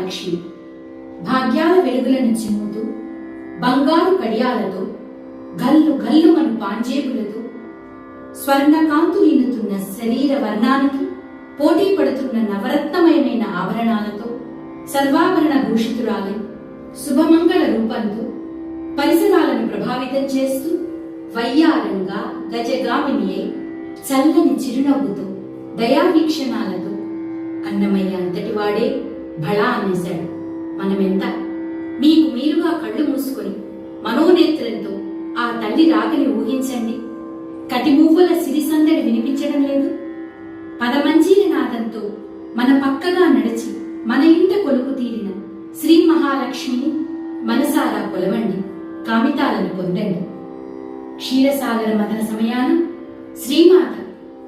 మహాలక్ష్మి భాగ్యాల వెలుగులను చిమ్ముతూ బంగారు కడియాలతో గల్లు గల్లుమను పాంజేబులతో స్వర్ణకాంతులీనుతున్న శరీర వర్ణానికి పోటీ పడుతున్న నవరత్నమయమైన ఆభరణాలతో సర్వాభరణ భూషితురాలై శుభమంగళ రూపంతో పరిసరాలను ప్రభావితం చేస్తూ వయ్యారంగా గజగామిని అయి చల్లని చిరునవ్వుతో దయావీక్షణాలతో అన్నమయ్య అంతటివాడే భళా అనేశాడు. మనమెంత మీకు మీరుగా కళ్ళు మూసుకొని మనోనేత్రంతో ఆ తల్లి రాకని ఊహించండి. కటిమువ్వల సిరిసందడి వినిపించడం లేదు. పదమంజీల నాదంతో మన పక్కగా నడిచి మన ఇంట కొలువు తీరిన శ్రీ మహాలక్ష్మిని మనసారా కొలవండి, కామితాలను పొందండి. క్షీరసాగర మదన సమయాన శ్రీమాత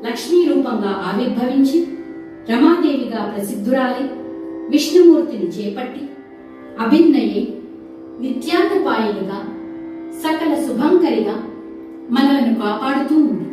లక్ష్మీ రూపంగా ఆవిర్భవించి రమాదేవిగా ప్రసిద్ధురాలి విష్ణుమూర్తిని చేపట్టి అభిన్నయై నిత్యాన్నపాయనిగా సకల శుభంకరిగా మనలను కాపాడుతూ ఉంది.